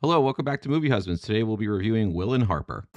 Hello, welcome back to Movie Husbands. Today we'll be reviewing Will and Harper.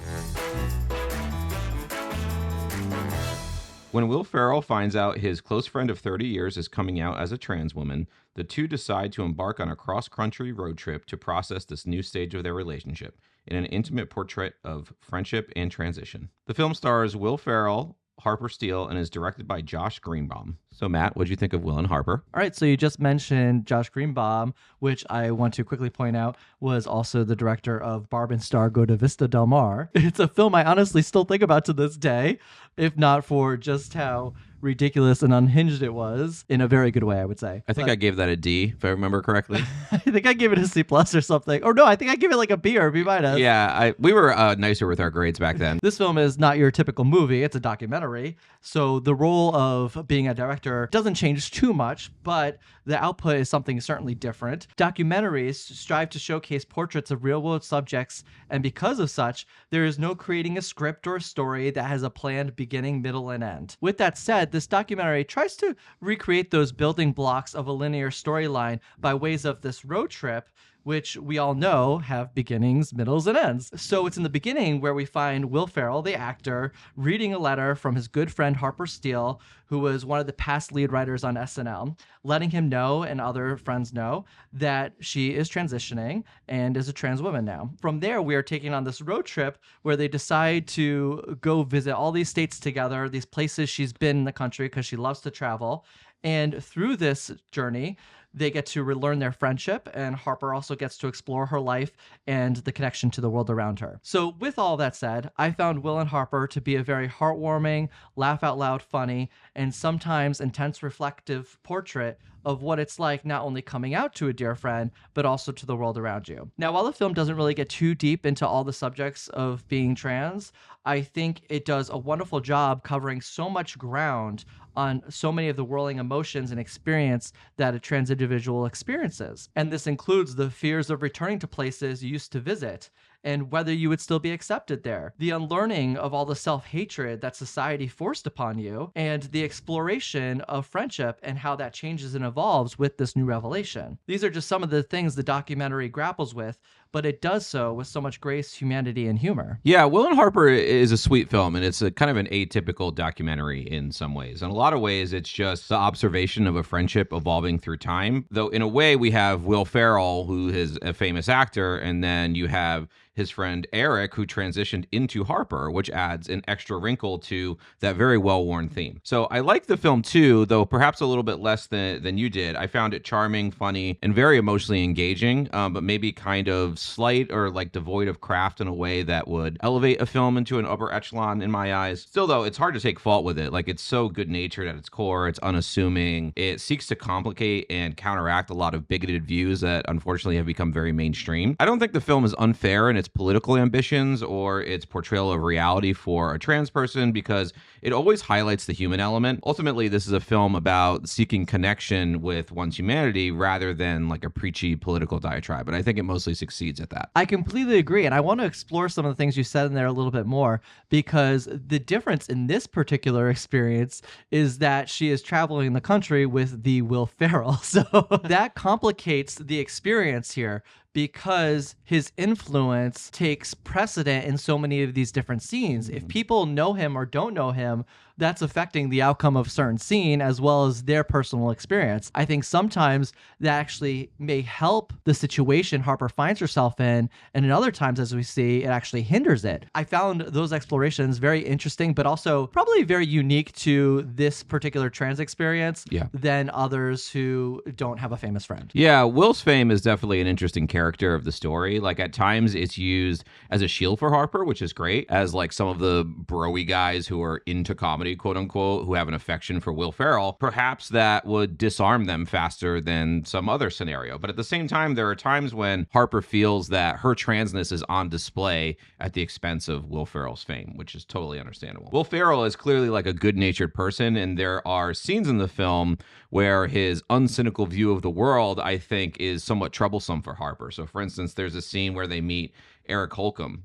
When Will Ferrell finds out his close friend of 30 years is coming out as a trans woman, the two decide to embark on a cross-country road trip to process this new stage of their relationship in an intimate portrait of friendship and transition. The film stars Will Ferrell, Harper Steele, and is directed by Josh Greenbaum. So, Matt, what'd you think of Will and Harper? All right, so you just mentioned Josh Greenbaum, which I want to quickly point out was also the director of Barb and Star Go to Vista Del Mar. It's a film I honestly still think about to this day, if not for just how ridiculous and unhinged it was, in a very good way, I would say. I think I gave that a D, if I remember correctly. I think I gave it a C+ or something. Or no, I think I gave it like a B or a B-. Yeah, we were nicer with our grades back then. This film is not your typical movie. It's a documentary. So the role of being a director doesn't change too much, but the output is something certainly different. Documentaries strive to showcase portraits of real-world subjects, and because of such, there is no creating a script or a story that has a planned beginning, middle, and end. With that said, this documentary tries to recreate those building blocks of a linear storyline by ways of this road trip, which we all know have beginnings, middles, and ends. So it's in the beginning where we find Will Ferrell, the actor, reading a letter from his good friend Harper Steele, who was one of the past lead writers on SNL, letting him know and other friends know that she is transitioning and is a trans woman now. From there, we are taking on this road trip where they decide to go visit all these states together, these places she's been in the country because she loves to travel. And through this journey, they get to relearn their friendship, and Harper also gets to explore her life and the connection to the world around her. So with all that said, I found Will and Harper to be a very heartwarming, laugh-out-loud funny, and sometimes intense reflective portrait of what it's like not only coming out to a dear friend, but also to the world around you. Now, while the film doesn't really get too deep into all the subjects of being trans, I think it does a wonderful job covering so much ground on so many of the whirling emotions and experience that a trans individual experiences. And this includes the fears of returning to places you used to visit, and whether you would still be accepted there, the unlearning of all the self-hatred that society forced upon you, and the exploration of friendship and how that changes and evolves with this new revelation. These are just some of the things the documentary grapples with, but it does so with so much grace, humanity, and humor. Yeah, Will and Harper is a sweet film, and it's a kind of an atypical documentary in some ways. In a lot of ways, it's just the observation of a friendship evolving through time. Though in a way, we have Will Ferrell, who is a famous actor, and then you have his friend Eric, who transitioned into Harper, which adds an extra wrinkle to that very well-worn theme. So I like the film too, though perhaps a little bit less than you did. I found it charming, funny, and very emotionally engaging, but maybe kind of slight or like devoid of craft in a way that would elevate a film into an upper echelon in my eyes. Still, though, it's hard to take fault with it. Like, it's so good-natured at its core. It's unassuming. It seeks to complicate and counteract a lot of bigoted views that unfortunately have become very mainstream. I don't think the film is unfair in its political ambitions or its portrayal of reality for a trans person, because it always highlights the human element. Ultimately, this is a film about seeking connection with one's humanity rather than like a preachy political diatribe, but I think it mostly succeeds at that. I completely agree, and I want to explore some of the things you said in there a little bit more, because the difference in this particular experience is that she is traveling the country with the Will Ferrell, so that complicates the experience here, because his influence takes precedent in so many of these different scenes. If people know him or don't know him, that's affecting the outcome of a certain scene as well as their personal experience. I think sometimes that actually may help the situation Harper finds herself in, and in other times, as we see, it actually hinders it. I found those explorations very interesting, but also probably very unique to this particular trans experience than others who don't have a famous friend. Yeah, Will's fame is definitely an interesting character of the story. Like, at times it's used as a shield for Harper, which is great, as like some of the bro-y guys who are into comedy, quote unquote, who have an affection for Will Ferrell, perhaps that would disarm them faster than some other scenario. But at the same time, there are times when Harper feels that her transness is on display at the expense of Will Ferrell's fame, which is totally understandable. Will Ferrell is clearly like a good-natured person, and there are scenes in the film where his uncynical view of the world, I think, is somewhat troublesome for Harper. So for instance, there's a scene where they meet Eric Holcomb.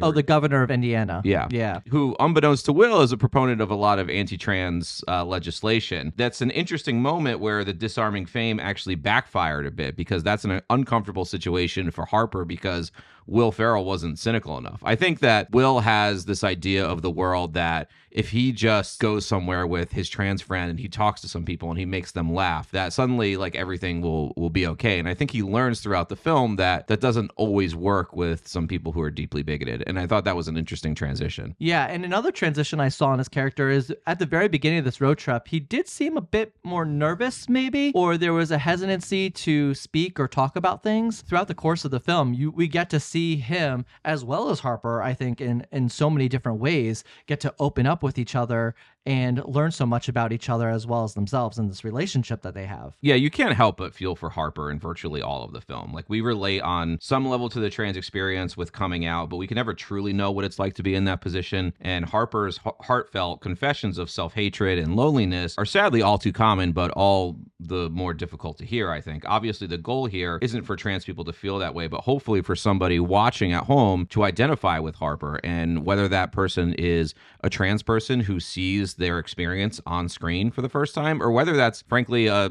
Oh, the governor of Indiana. Yeah. Yeah. Who, unbeknownst to Will, is a proponent of a lot of anti-trans legislation. That's an interesting moment where the disarming fame actually backfired a bit, because that's an uncomfortable situation for Harper, because Will Ferrell wasn't cynical enough. I think that Will has this idea of the world that if he just goes somewhere with his trans friend and he talks to some people and he makes them laugh, that suddenly like everything will be okay. And I think he learns throughout the film that that doesn't always work with some people who are deeply bigoted. And I thought that was an interesting transition. Yeah, and another transition I saw in his character is at the very beginning of this road trip, he did seem a bit more nervous, maybe, or there was a hesitancy to speak or talk about things. Throughout the course of the film, we get to see him, as well as Harper, I think, in so many different ways, get to open up with each other and learn so much about each other as well as themselves in this relationship that they have. Yeah, you can't help but feel for Harper in virtually all of the film. Like, we relate on some level to the trans experience with coming out, but we can never truly know what it's like to be in that position. And Harper's heartfelt confessions of self-hatred and loneliness are sadly all too common, but all the more difficult to hear, I think. Obviously, the goal here isn't for trans people to feel that way, but hopefully for somebody watching at home to identify with Harper, and whether that person is a trans person who sees their experience on screen for the first time, or whether that's frankly a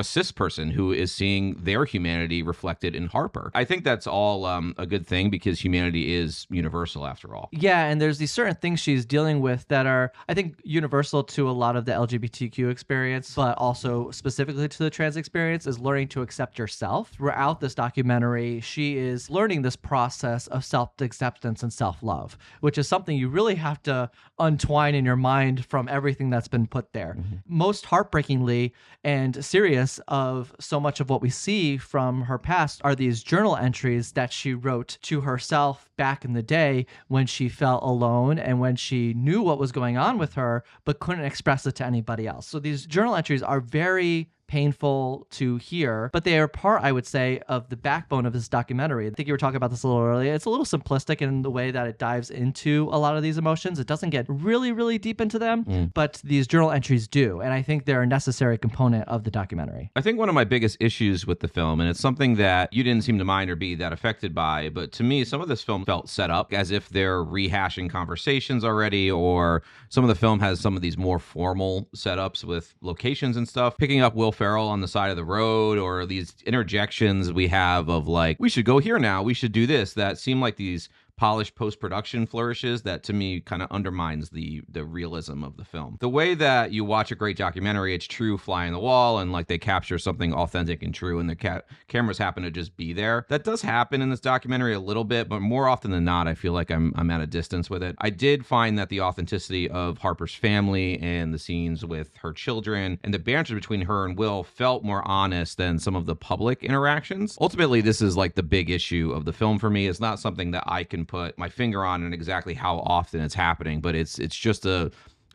cis person who is seeing their humanity reflected in Harper. I think that's all a good thing, because humanity is universal after all. Yeah, and there's these certain things she's dealing with that are, I think, universal to a lot of the LGBTQ experience, but also specifically to the trans experience, is learning to accept yourself. Throughout this documentary, she is learning this process of self-acceptance and self-love, which is something you really have to untwine in your mind from everything that's been put there. Mm-hmm. Most heartbreakingly and serious of so much of what we see from her past are these journal entries that she wrote to herself back in the day when she felt alone and when she knew what was going on with her but couldn't express it to anybody else. So these journal entries are very painful to hear, but they are part, I would say, of the backbone of this documentary. I think you were talking about this a little earlier. It's a little simplistic in the way that it dives into a lot of these emotions. It doesn't get really, really deep into them, but these journal entries do, and I think they're a necessary component of the documentary. I think one of my biggest issues with the film, and it's something that you didn't seem to mind or be that affected by, but to me, some of this film felt set up as if they're rehashing conversations already, or some of the film has some of these more formal setups with locations and stuff. Picking up Will Ferrell on the side of the road, or these interjections we have of like, we should go here now, we should do this, that seem like these polished post-production flourishes that to me kind of undermines the realism of the film. The way that you watch a great documentary, it's true fly on the wall, and like they capture something authentic and true, and the cameras happen to just be there. That does happen in this documentary a little bit, but more often than not, I feel like I'm at a distance with it. I did find that the authenticity of Harper's family and the scenes with her children and the banter between her and Will felt more honest than some of the public interactions. Ultimately, this is like the big issue of the film for me. It's not something that I can put my finger on and exactly how often it's happening, but it's just a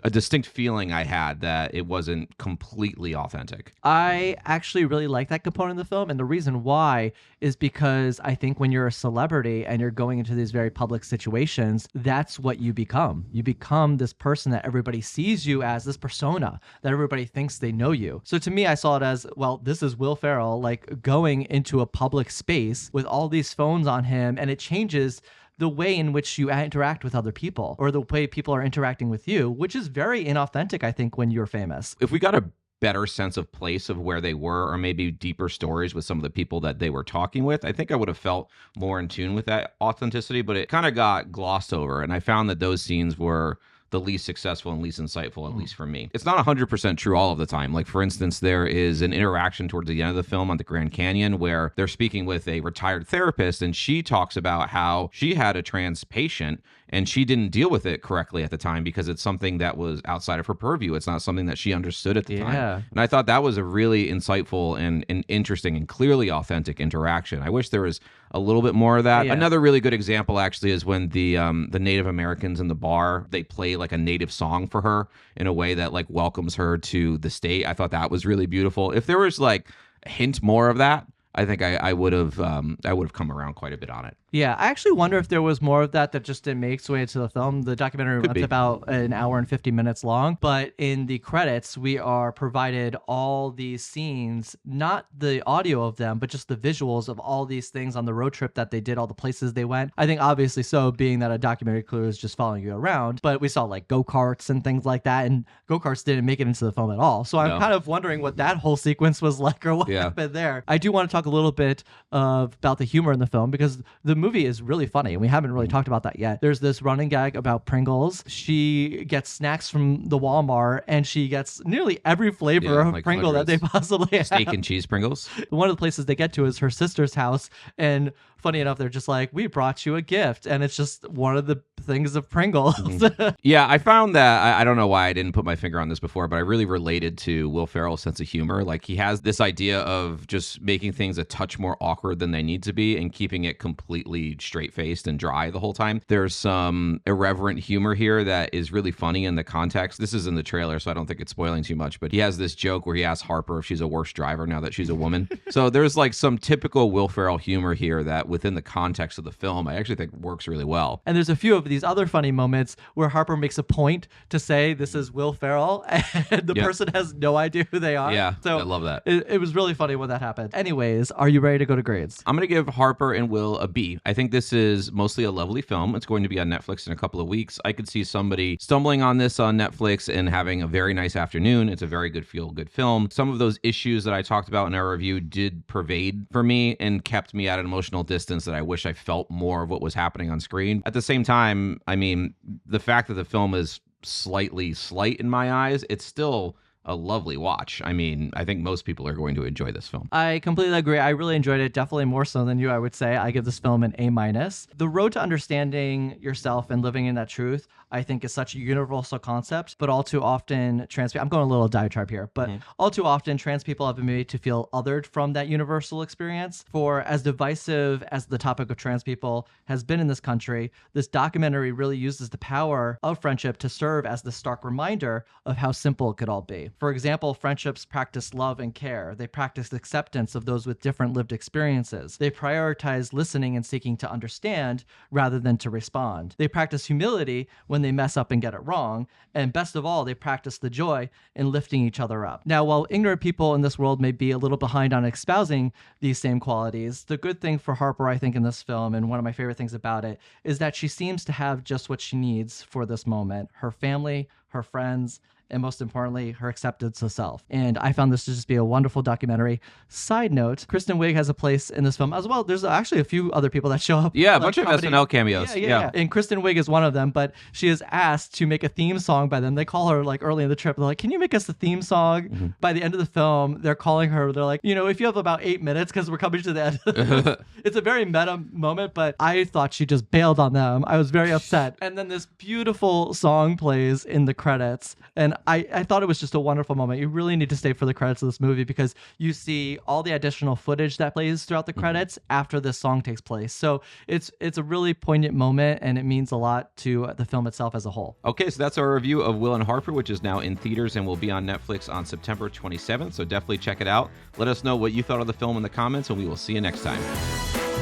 distinct feeling I had that it wasn't completely authentic. I actually really like that component of the film, and the reason why is because I think when you're a celebrity and you're going into these very public situations, that's what you become. You become this person that everybody sees you as, this persona that everybody thinks they know you. So to me, I saw it as, well, this is Will Ferrell, like going into a public space with all these phones on him, and it changes the way in which you interact with other people, or the way people are interacting with you, which is very inauthentic, I think, when you're famous. If we got a better sense of place of where they were, or maybe deeper stories with some of the people that they were talking with, I think I would have felt more in tune with that authenticity, but it kind of got glossed over. And I found that those scenes were the least successful and least insightful, at least for me. It's not 100% true all of the time. Like, for instance, there is an interaction towards the end of the film on the Grand Canyon where they're speaking with a retired therapist, and she talks about how she had a trans patient and she didn't deal with it correctly at the time because it's something that was outside of her purview. It's not something that she understood at the time. And I thought that was a really insightful and interesting and clearly authentic interaction. I wish there was a little bit more of that. Another really good example actually is when the Native Americans in the bar, they play like a native song for her in a way that like welcomes her to the state. I thought that was really beautiful. If there was like a hint more of that, I think I would have come around quite a bit on it. Yeah, I actually wonder if there was more of that just didn't make its way into the film. The documentary runs about an hour and 50 minutes long, but in the credits, we are provided all these scenes, not the audio of them, but just the visuals of all these things on the road trip that they did, all the places they went. I think obviously so, being that a documentary crew is just following you around, but we saw like go-karts and things like that, and go-karts didn't make it into the film at all. So I'm kind of wondering what that whole sequence was like or what happened there. I do want to talk a little bit about the humor in the film because the movie is really funny and we haven't really talked about that yet. There's this running gag about Pringles. She gets snacks from the Walmart and she gets nearly every flavor of like Pringle that they possibly have. Steak and cheese Pringles. One of the places they get to is her sister's house, and funny enough, they're just like, we brought you a gift, and it's just one of the things of Pringles. Yeah, I found that, I don't know why I didn't put my finger on this before, but I really related to Will Ferrell's sense of humor. Like, he has this idea of just making things a touch more awkward than they need to be and keeping it completely straight-faced and dry the whole time. There's some irreverent humor here that is really funny in the context. This is in the trailer, so I don't think it's spoiling too much, but he has this joke where he asks Harper if she's a worse driver now that she's a woman. So there's like some typical Will Ferrell humor here that within the context of the film, I actually think works really well. And there's a few of these other funny moments where Harper makes a point to say this is Will Ferrell, and the person has no idea who they are. Yeah, so I love that. It was really funny when that happened. Anyways, are you ready to go to grades? I'm going to give Harper and Will a B. I think this is mostly a lovely film. It's going to be on Netflix in a couple of weeks. I could see somebody stumbling on this on Netflix and having a very nice afternoon. It's a very good feel-good film. Some of those issues that I talked about in our review did pervade for me and kept me at an emotional distance that I wish I felt more of what was happening on screen. At the same time, I mean, the fact that the film is slightly slight in my eyes, it's still a lovely watch. I mean, I think most people are going to enjoy this film. I completely agree. I really enjoyed it, definitely more so than you, I would say. I give this film an A-. The road to understanding yourself and living in that truth, I think, is such a universal concept, but all too often I'm going a little diatribe here, but all too often trans people have been made to feel othered from that universal experience. For as divisive as the topic of trans people has been in this country, this documentary really uses the power of friendship to serve as the stark reminder of how simple it could all be. For example, friendships practice love and care. They practice acceptance of those with different lived experiences. They prioritize listening and seeking to understand rather than to respond. They practice humility when they mess up and get it wrong. And best of all, they practice the joy in lifting each other up. Now, while ignorant people in this world may be a little behind on espousing these same qualities, the good thing for Harper, I think, in this film, and one of my favorite things about it, is that she seems to have just what she needs for this moment: her family, her friends, and most importantly, her acceptance of self. And I found this to just be a wonderful documentary. Side note, Kristen Wiig has a place in this film as well. There's actually a few other people that show up. Yeah, a bunch of SNL cameos. Yeah. And Kristen Wiig is one of them, but she is asked to make a theme song by them. They call her like early in the trip. They're like, can you make us a theme song? By the end of the film, they're calling her. They're like, if you have about 8 minutes, because we're coming to the end of the It's a very meta moment, but I thought she just bailed on them. I was very upset. And then this beautiful song plays in the credits. And I thought it was just a wonderful moment. You really need to stay for the credits of this movie because you see all the additional footage that plays throughout the credits after this song takes place. So it's a really poignant moment, and it means a lot to the film itself as a whole. Okay, so that's our review of Will and Harper, which is now in theaters and will be on Netflix on September 27th. So definitely check it out. Let us know what you thought of the film in the comments, and we will see you next time.